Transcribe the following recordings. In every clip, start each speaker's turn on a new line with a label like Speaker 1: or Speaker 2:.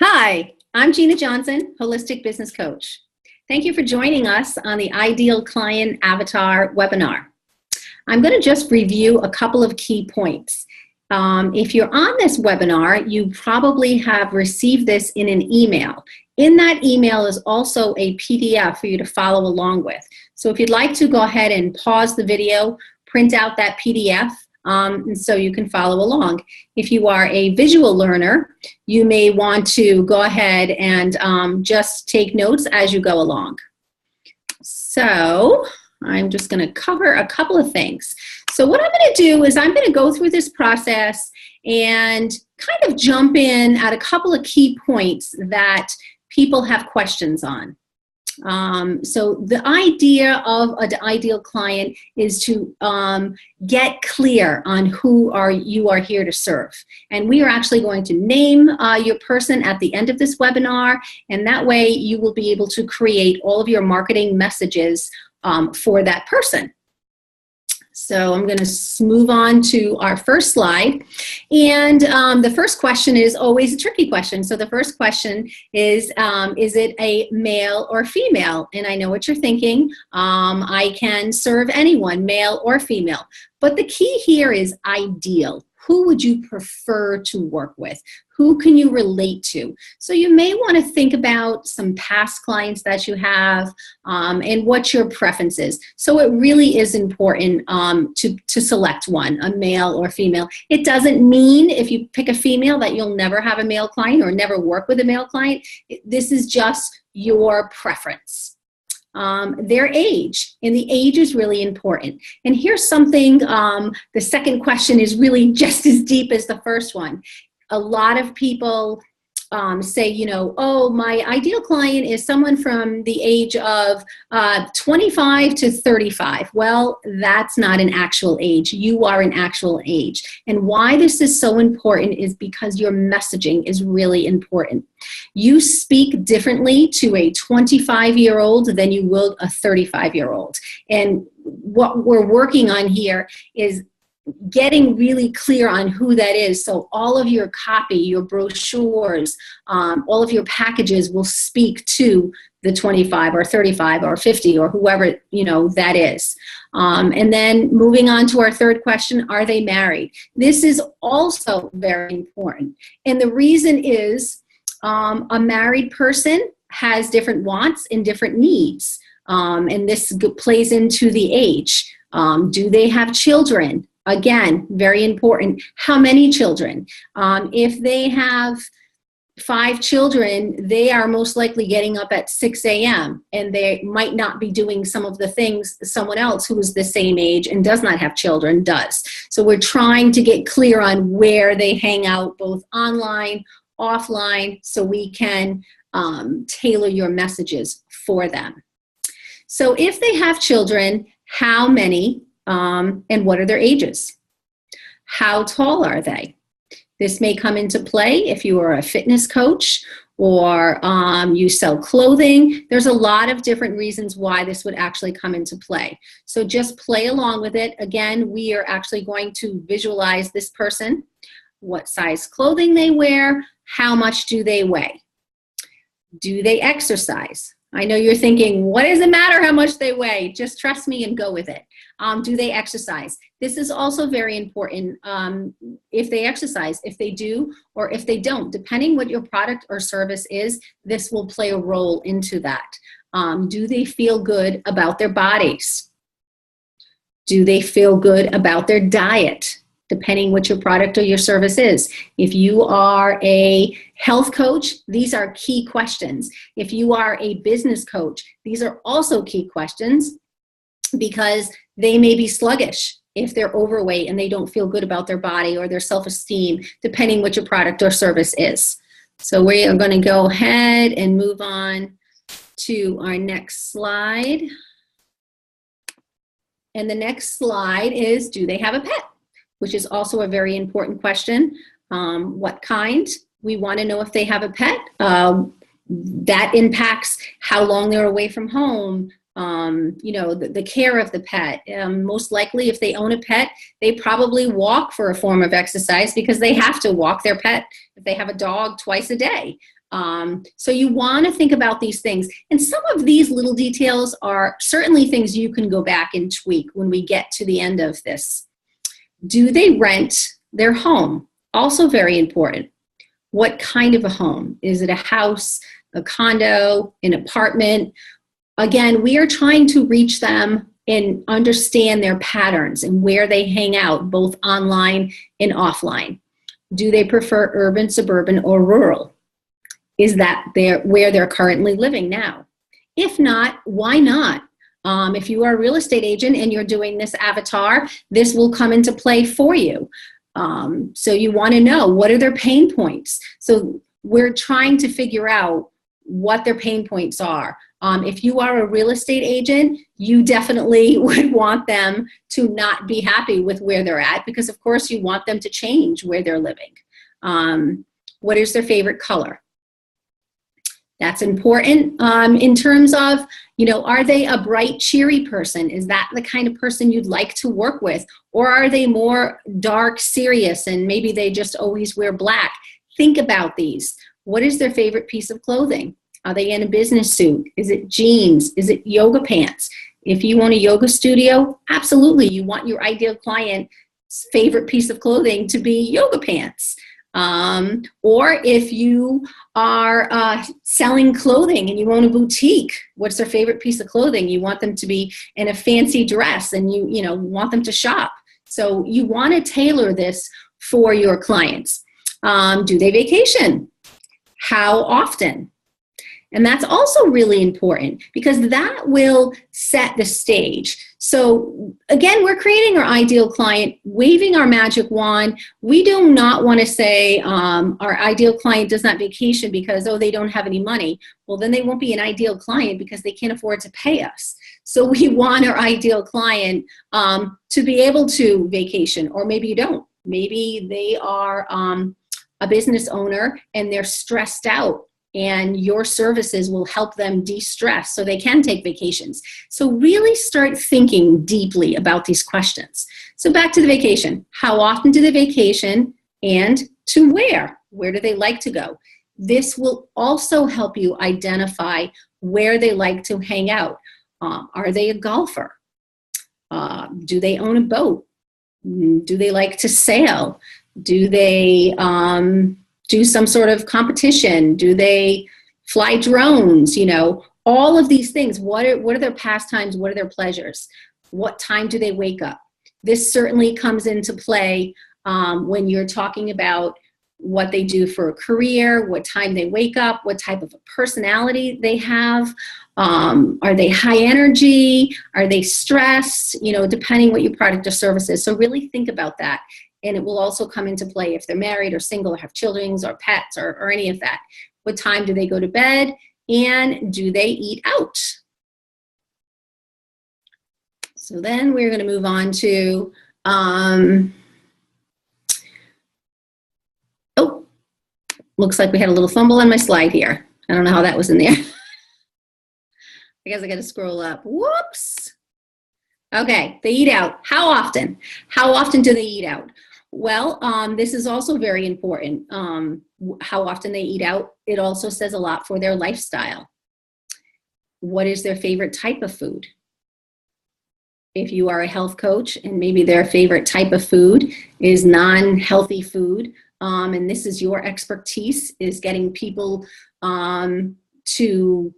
Speaker 1: Hi, I'm Gina Johnson, Holistic Business Coach. Thank you for joining us on the Ideal Client Avatar webinar. I'm going to just review a couple of key points. If you're on this webinar, you probably have received this in an email. In that email is also a PDF for you to follow along with. So if you'd like to, go ahead and pause the video, print out that PDF, and so you can follow along. If you are a visual learner, you may want to go ahead and just take notes as you go along. So I'm just going to cover a couple of things. So what I'm going to do is I'm going to go through this process and kind of jump in at a couple of key points that people have questions on. So the idea of an ideal client is to get clear on who you are here to serve. And we are actually going to name your person at the end of this webinar, and that way you will be able to create all of your marketing messages for that person. So I'm going to move on to our first slide. And the first question is always a tricky question. So the first question is it a male or female? And I know what you're thinking. I can serve anyone, male or female. But the key here is ideal. Who would you prefer to work with? Who can you relate to? So you may want to think about some past clients that you have and what your preference is. So it really is important to select one, a male or female. It doesn't mean if you pick a female that you'll never have a male client or never work with a male client. This is just your preference. Their age, and the age is really important. And here's something, the second question is really just as deep as the first one. A lot of people say, you know, oh, my ideal client is someone from the age of 25 to 35. Well, that's not an actual age. You are an actual age. And why this is so important is because your messaging is really important. You speak differently to a 25-year-old than you will a 35-year-old. And what we're working on here is getting really clear on who that is. So all of your copy, your brochures, all of your packages will speak to the 25 or 35 or 50 or whoever, you know, that is. And then moving on to our third question, are they married? This is also very important. And the reason is a married person has different wants and different needs. And this plays into the age. Do they have children? Again, very important. How many children? If they have 5 children, they are most likely getting up at 6 a.m. and they might not be doing some of the things someone else who is the same age and does not have children does. So we're trying to get clear on where they hang out, both online, offline, so we can tailor your messages for them. So if they have children, how many? And what are their ages? How tall are they? This may come into play if you are a fitness coach or you sell clothing. There's a lot of different reasons why this would actually come into play. So just play along with it. Again, we are actually going to visualize this person, what size clothing they wear, how much do they weigh? Do they exercise? I know you're thinking, what does it matter how much they weigh? Just trust me and go with it. Do they exercise? This is also very important if they exercise, if they do, or if they don't. Depending what your product or service is, this will play a role into that. Do they feel good about their bodies? Do they feel good about their diet? Depending what your product or your service is. If you are a health coach, these are key questions. If you are a business coach, these are also key questions because they may be sluggish if they're overweight and they don't feel good about their body or their self-esteem, depending what your product or service is. So we are going to go ahead and move on to our next slide. And the next slide is, do they have a pet? Which is also a very important question. What kind? We want to know if they have a pet. That impacts how long they're away from home, you know, the care of the pet. Most likely, if they own a pet, they probably walk for a form of exercise because they have to walk their pet if they have a dog twice a day. So you want to think about these things. And some of these little details are certainly things you can go back and tweak when we get to the end of this. Do they rent their home? Also very important. What kind of a home? Is it a house, a condo, an apartment? Again, we are trying to reach them and understand their patterns and where they hang out, both online and offline. Do they prefer urban, suburban, or rural? Is that where they're currently living now? If not, why not? If you are a real estate agent and you're doing this avatar, this will come into play for you. So you want to know, what are their pain points? So we're trying to figure out what their pain points are. If you are a real estate agent, you definitely would want them to not be happy with where they're at, because of course you want them to change where they're living. What is their favorite color? That's important in terms of, are they a bright, cheery person? Is that the kind of person you'd like to work with? Or are they more dark, serious, and maybe they just always wear black? Think about these. What is their favorite piece of clothing? Are they in a business suit? Is it jeans? Is it yoga pants? If you own a yoga studio, absolutely, you want your ideal client's favorite piece of clothing to be yoga pants. Or if you are selling clothing and you own a boutique, what's their favorite piece of clothing? You want them to be in a fancy dress, and you want them to shop. So you want to tailor this for your clients. Do they vacation? How often? And that's also really important, because that will set the stage. So again, we're creating our ideal client, waving our magic wand. We do not want to say our ideal client does not vacation because, they don't have any money. Well, then they won't be an ideal client because they can't afford to pay us. So we want our ideal client to be able to vacation, or maybe you don't. Maybe they are a business owner and they're stressed out, and your services will help them de-stress so they can take vacations. So really start thinking deeply about these questions. So back to the vacation. How often do they vacation, and to where? Where do they like to go? This will also help you identify where they like to hang out. Are they a golfer? Do they own a boat? Do they like to sail? Do they do some sort of competition? Do they fly drones? All of these things. What are their pastimes? What are their pleasures? What time do they wake up? This certainly comes into play when you're talking about what they do for a career, what time they wake up, what type of a personality they have. Are they high energy? Are they stressed? Depending what your product or service is. So really think about that. And it will also come into play if they're married or single or have children or pets or any of that. What time do they go to bed? And do they eat out? So then we're going to move on to, looks like we had a little fumble on my slide here. I don't know how that was in there. I guess I got to scroll up. Whoops. Okay, they eat out. How often? How often do they eat out? Well, this is also very important. How often they eat out, it also says a lot for their lifestyle. What is their favorite type of food? If you are a health coach and maybe their favorite type of food is non-healthy food, and this is your expertise, is getting people to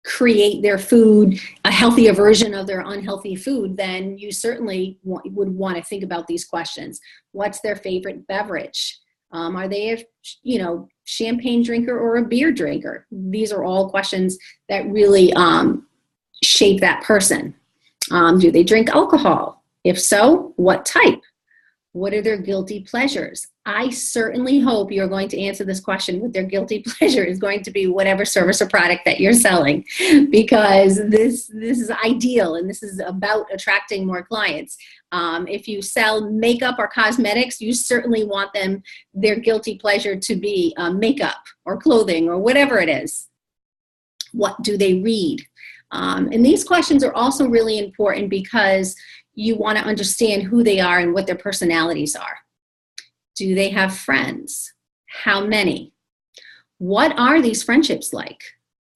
Speaker 1: create their food, a healthier version of their unhealthy food, then you certainly would want to think about these questions. What's their favorite beverage? Are they a champagne drinker or a beer drinker? These are all questions that really shape that person. Do they drink alcohol? If so, what type? What are their guilty pleasures? I certainly hope you're going to answer this question with their guilty pleasure is going to be whatever service or product that you're selling, because this is ideal, and this is about attracting more clients. If you sell makeup or cosmetics, you certainly want their guilty pleasure to be makeup or clothing or whatever it is. What do they read? And these questions are also really important because you want to understand who they are and what their personalities are. Do they have friends? How many? What are these friendships like?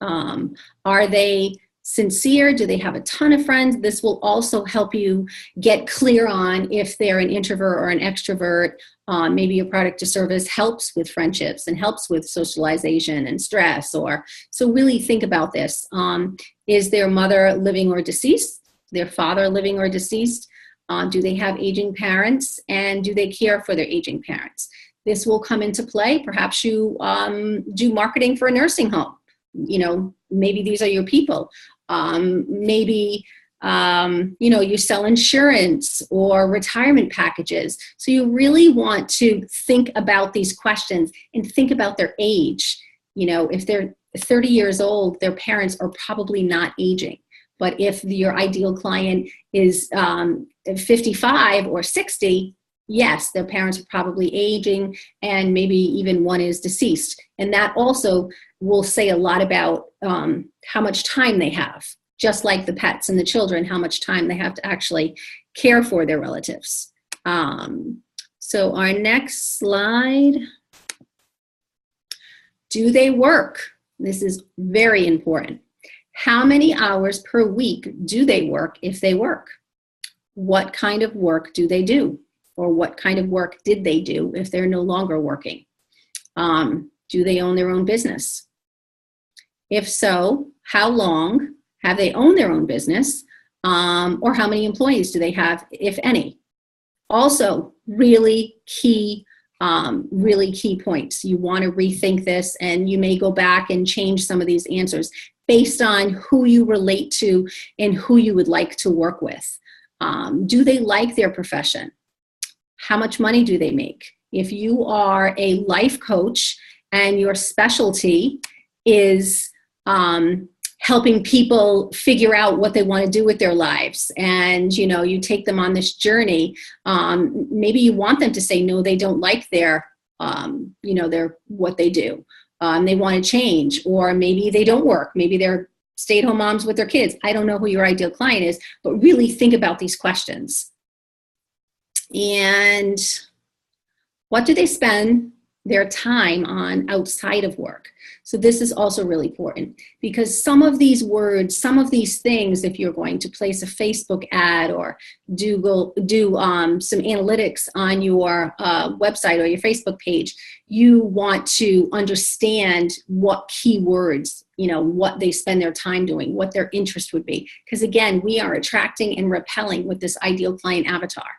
Speaker 1: Are they sincere? Do they have a ton of friends? This will also help you get clear on if they're an introvert or an extrovert. Maybe your product or service helps with friendships and helps with socialization and stress. So really think about this. Is their mother living or deceased? Their father living or deceased? Do they have aging parents? And do they care for their aging parents? This will come into play. Perhaps you do marketing for a nursing home. Maybe these are your people. Maybe you sell insurance or retirement packages. So you really want to think about these questions and think about their age. If they're 30 years old, their parents are probably not aging. But if your ideal client is 55 or 60, yes, their parents are probably aging, and maybe even one is deceased. And that also will say a lot about how much time they have, just like the pets and the children, how much time they have to actually care for their relatives. So our next slide. Do they work? This is very important. How many hours per week do they work if they work? What kind of work do they do? Or what kind of work did they do if they're no longer working? Do they own their own business? If so, how long have they owned their own business? Or how many employees do they have, if any? Also, really key points. You want to rethink this, and you may go back and change some of these answers based on who you relate to and who you would like to work with. Do they like their profession? How much money do they make? If you are a life coach and your specialty is helping people figure out what they want to do with their lives, and you take them on this journey, maybe you want them to say no, they don't like their what they do. They want to change, or maybe they don't work. Maybe they're stay-at-home moms with their kids. I don't know who your ideal client is, but really think about these questions. And what do they spend their time on outside of work? So this is also really important, because some of these words, some of these things, if you're going to place a Facebook ad or do some analytics on your website or your Facebook page, you want to understand what keywords, what they spend their time doing, what their interest would be. Because again, we are attracting and repelling with this ideal client avatar.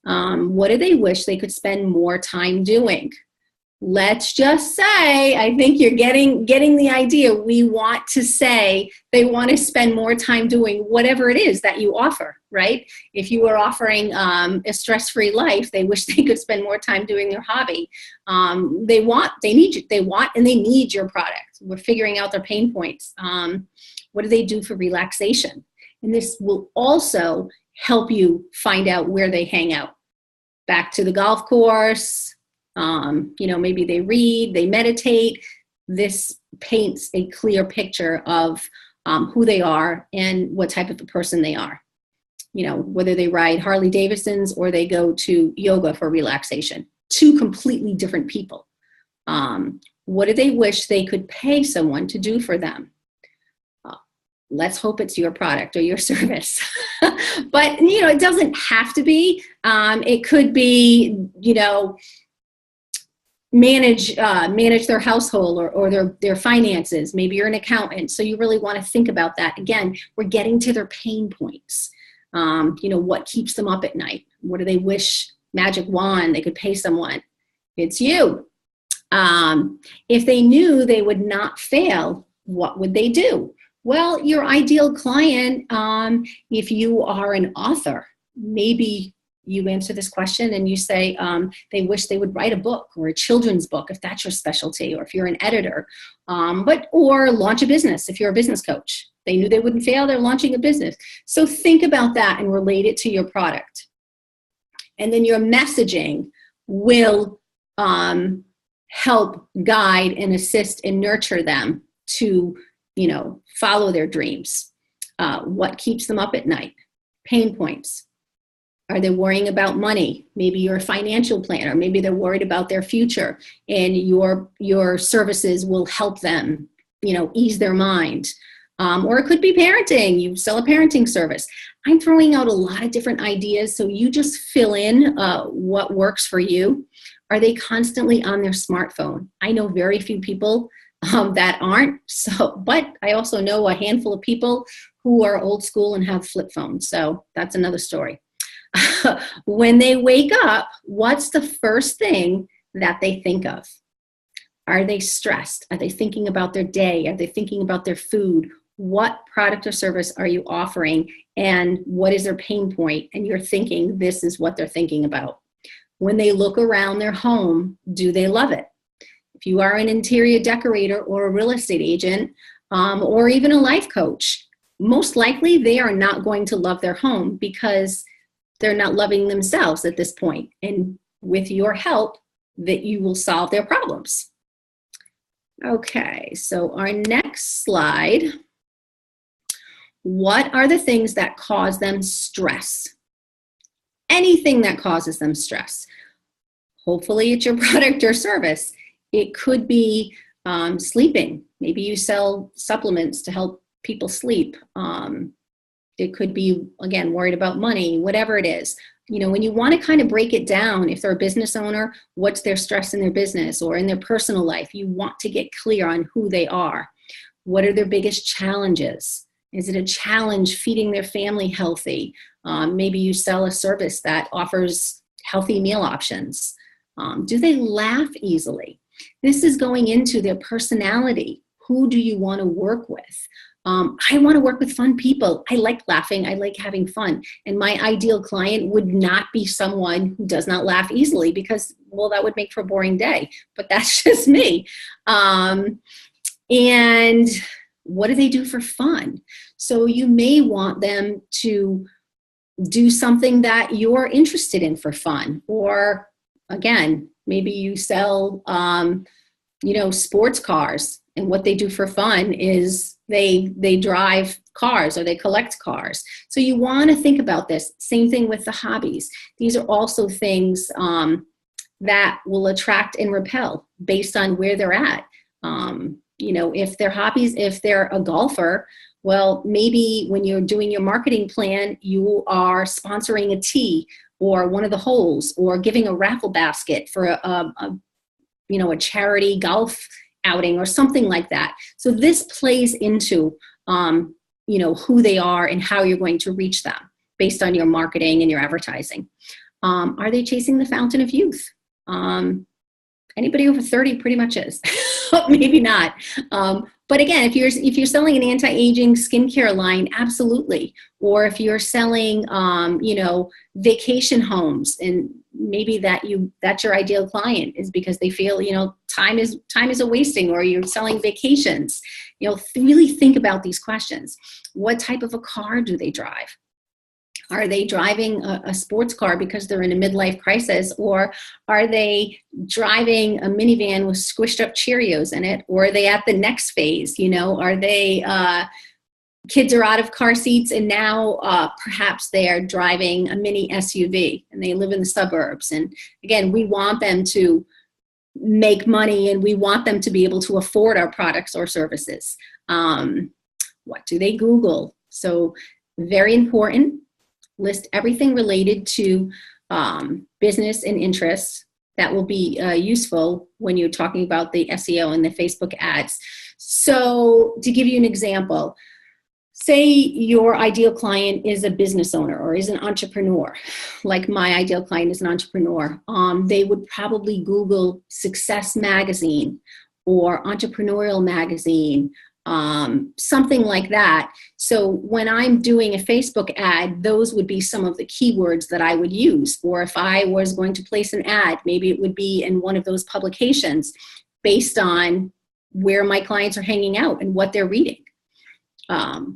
Speaker 1: What do they wish they could spend more time doing? Let's just say, I think you're getting the idea. We want to say they want to spend more time doing whatever it is that you offer, right? If you are offering a stress-free life, they wish they could spend more time doing their hobby. They want and they need your product. We're figuring out their pain points. What do they do for relaxation? And this will also help you find out where they hang out. Back to the golf course. Maybe they read, they meditate. This paints a clear picture of who they are and what type of a person they are. Whether they ride Harley Davidsons or they go to yoga for relaxation. Two completely different people. What do they wish they could pay someone to do for them? Let's hope it's your product or your service. But, it doesn't have to be. It could be, manage their household or their finances. Maybe you're an accountant, so you really want to think about that. Again, we're getting to their pain points. What keeps them up at night? What do they wish, magic wand, they could pay someone? It's you. If they knew they would not fail, what would they do? Well, your ideal client, if you are an author, maybe you answer this question and you say they wish they would write a book or a children's book, if that's your specialty, or if you're an editor, or launch a business if you're a business coach. They knew they wouldn't fail, they're launching a business. So think about that and relate it to your product. And then your messaging will help guide and assist and nurture them to, follow their dreams. What keeps them up at night? Pain points. Are they worrying about money? Maybe you're a financial planner. Maybe they're worried about their future, and your services will help them, ease their mind. Or it could be parenting. You sell a parenting service. I'm throwing out a lot of different ideas, so you just fill in what works for you. Are they constantly on their smartphone? I know very few people that aren't. But I also know a handful of people who are old school and have flip phones. So that's another story. When they wake up, what's the first thing that they think of? Are they stressed? Are they thinking about their day? Are they thinking about their food? What product or service are you offering? And what is their pain point? And you're thinking this is what they're thinking about. When they look around their home, do they love it? If you are an interior decorator or a real estate agent, or even a life coach, most likely they are not going to love their home because they're not loving themselves at this point. And with your help, that you will solve their problems. Okay, so our next slide. What are the things that cause them stress? Anything that causes them stress. Hopefully it's your product or service. It could be sleeping. Maybe you sell supplements to help people sleep. It could be, again, worried about money, whatever it is. When you want to kind of break it down, if they're a business owner, what's their stress in their business or in their personal life? You want to get clear on who they are. What are their biggest challenges? Is it a challenge feeding their family healthy? Maybe you sell a service that offers healthy meal options. Do they laugh easily? This is going into their personality. Who do you want to work with? I want to work with fun people. I like laughing. I like having fun. And my ideal client would not be someone who does not laugh easily because, well, that would make for a boring day. But that's just me. And what do they do for fun? So you may want them to do something that you're interested in for fun. Or again, maybe you sell, sports cars. And what they do for fun is they drive cars or they collect cars. So you want to think about this. Same thing with the hobbies. These are also things that will attract and repel based on where they're at. If their hobbies, if they're a golfer, well, maybe when you're doing your marketing plan, you are sponsoring a tee or one of the holes or giving a raffle basket for a charity golf outing or something like that. So this plays into, who they are and how you're going to reach them based on your marketing and your advertising. Are they chasing the fountain of youth? Anybody over 30 pretty much is. Maybe not. But again, if you're selling an anti-aging skincare line, absolutely. Or if you're selling, vacation homes, and maybe that's your ideal client is because they feel, time is a wasting, or you're selling vacations. Really think about these questions. What type of a car do they drive? Are they driving a sports car because they're in a midlife crisis, or are they driving a minivan with squished up Cheerios in it, or are they at the next phase? Are they kids are out of car seats and now perhaps they are driving a mini SUV and they live in the suburbs. And again, we want them to make money and we want them to be able to afford our products or services. What do they Google? So very important. List everything related to business and interests that will be useful when you're talking about the SEO and the Facebook ads. So to give you an example, say your ideal client is a business owner or is an entrepreneur, like my ideal client is an entrepreneur. They would probably Google Success Magazine or Entrepreneurial Magazine, something like that. So when I'm doing a Facebook ad, those would be some of the keywords that I would use. Or if I was going to place an ad, maybe it would be in one of those publications based on where my clients are hanging out and what they're reading.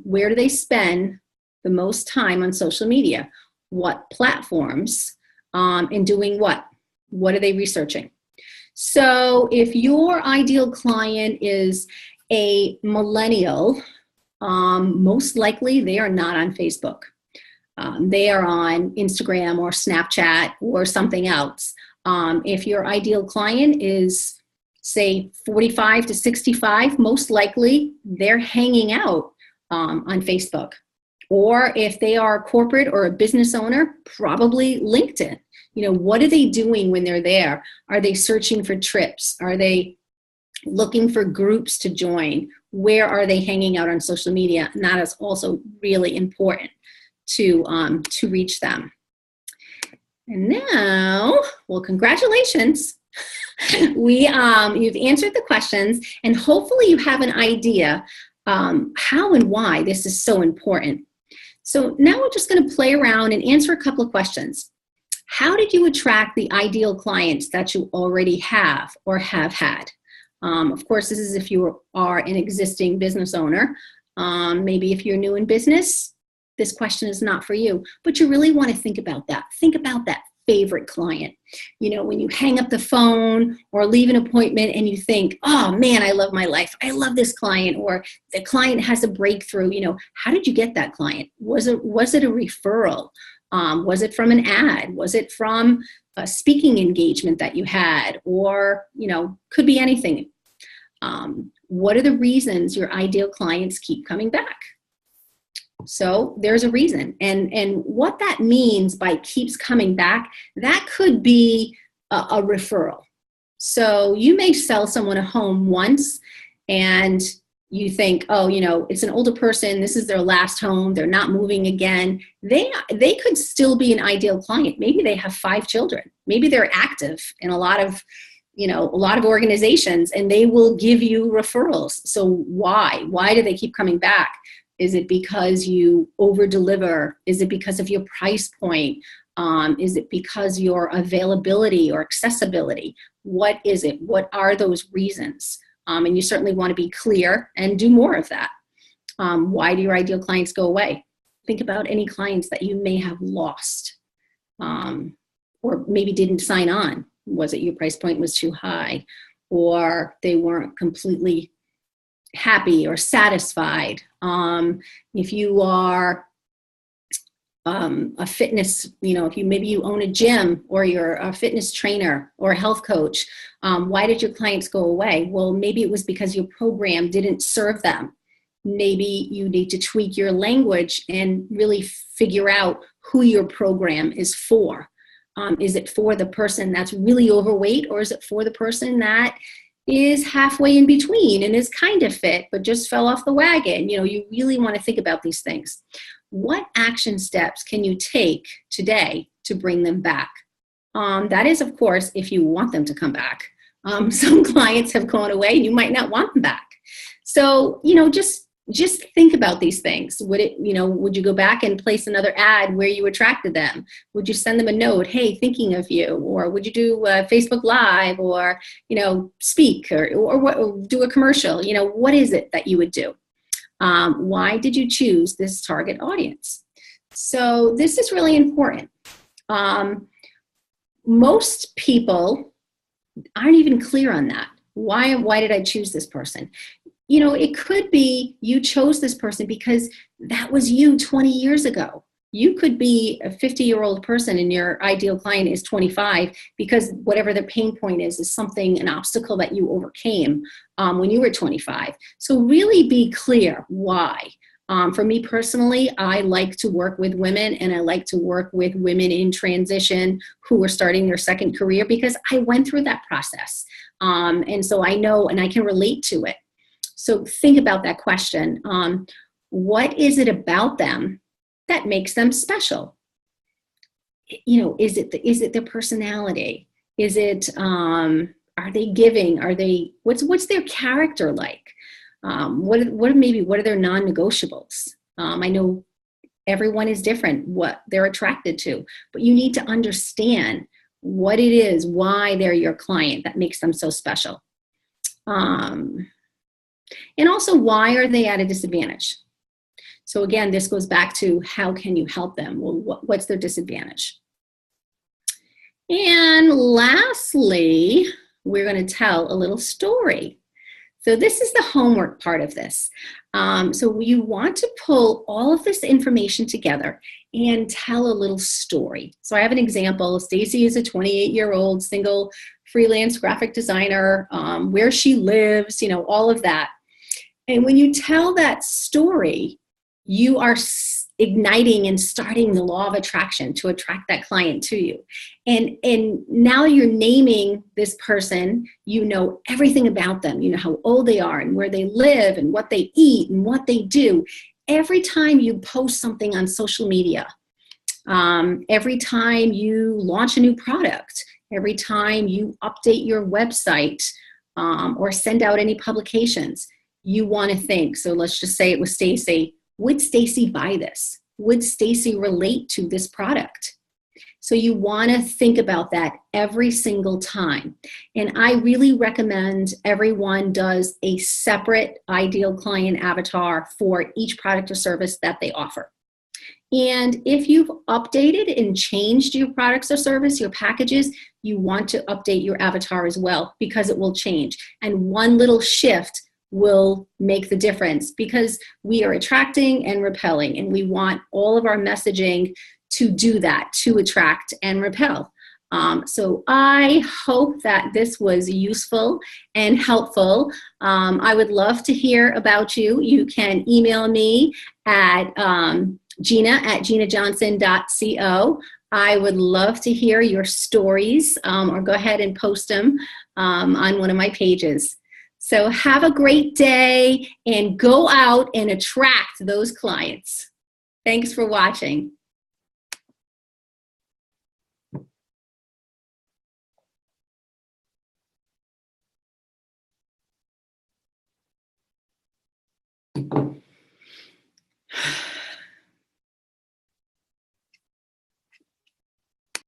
Speaker 1: Where do they spend the most time on social media? What platforms, and doing what? What are they researching? So if your ideal client is a millennial, most likely they are not on Facebook. they are on Instagram or Snapchat or something else. If your ideal client is, say, 45 to 65, most likely they're hanging out on Facebook. Or if they are corporate or a business owner, probably LinkedIn. What are they doing when they're there? Are they searching for trips? Are they looking for groups to join? Where are they hanging out on social media? And that is also really important to reach them. And now, well, congratulations. You've answered the questions, and hopefully you have an idea how and why this is so important. So now we're just going to play around and answer a couple of questions. How did you attract the ideal clients that you already have or have had? Of course, this is if you are an existing business owner. Maybe if you're new in business, this question is not for you, but you really want to think about that. Think about that favorite client. When you hang up the phone or leave an appointment and you think, oh man, I love my life. I love this client, or the client has a breakthrough. How did you get that client? Was it a referral? Was it from an ad? Was it from a speaking engagement that you had? Or, could be anything. What are the reasons your ideal clients keep coming back? So there's a reason. And what that means by keeps coming back, that could be a referral. So you may sell someone a home once and you think, oh, it's an older person. This is their last home. They're not moving again. They could still be an ideal client. Maybe they have 5 children. Maybe they're active in a lot of organizations, and they will give you referrals. So why? Why do they keep coming back? Is it because you over-deliver? Is it because of your price point? Is it because your availability or accessibility? What is it? What are those reasons? And you certainly want to be clear and do more of that. Why do your ideal clients go away? Think about any clients that you may have lost or maybe didn't sign on. Was it your price point was too high, or they weren't completely happy or satisfied? If you are a fitness, if you own a gym or you're a fitness trainer or a health coach, why did your clients go away? Well, maybe it was because your program didn't serve them. Maybe you need to tweak your language and really figure out who your program is for. Is it for the person that's really overweight, or is it for the person that is halfway in between and is kind of fit but just fell off the wagon? You really want to think about these things. What action steps can you take today to bring them back? That is, of course, if you want them to come back. Some clients have gone away and you might not want them back. So, just think about these things. Would you go back and place another ad where you attracted them? Would you send them a note, hey, thinking of you? Or would you do Facebook Live, or, speak or do a commercial? What is it that you would do? Why did you choose this target audience? So this is really important. Most people aren't even clear on that. Why did I choose this person? It could be you chose this person because that was you 20 years ago. You could be a 50-year-old person and your ideal client is 25 because whatever the pain point is an obstacle that you overcame when you were 25. So really be clear why. For me personally, I like to work with women, and I like to work with women in transition who are starting their second career because I went through that process. And so I know and I can relate to it. So think about that question. What is it about them that makes them special? Is it their personality? Is it, are they giving? What's their character like? What are their non-negotiables? I know everyone is different, what they're attracted to, but you need to understand what it is, why they're your client that makes them so special. And also, why are they at a disadvantage? So again, this goes back to how can you help them? Well, what's their disadvantage? And lastly, we're going to tell a little story. So this is the homework part of this. So you want to pull all of this information together and tell a little story. So I have an example. Stacy is a 28-year-old single freelance graphic designer, where she lives, all of that. And when you tell that story, you are igniting and starting the law of attraction to attract that client to you. And now you're naming this person, you know everything about them, you know how old they are and where they live and what they eat and what they do. Every time you post something on social media, every time you launch a new product, every time you update your website, or send out any publications, you want to think, so let's just say it was Stacy, would Stacy buy this? Would Stacy relate to this product? So you want to think about that every single time. And I really recommend everyone does a separate ideal client avatar for each product or service that they offer. And if you've updated and changed your products or service, your packages, you want to update your avatar as well, because it will change. And one little shift will make the difference, because we are attracting and repelling, and we want all of our messaging to do that, to attract and repel. So I hope that this was useful and helpful. I would love to hear about you. You can email me at gina@ginajohnson.co. I would love to hear your stories, or go ahead and post them on one of my pages. So have a great day and go out and attract those clients. Thanks for watching.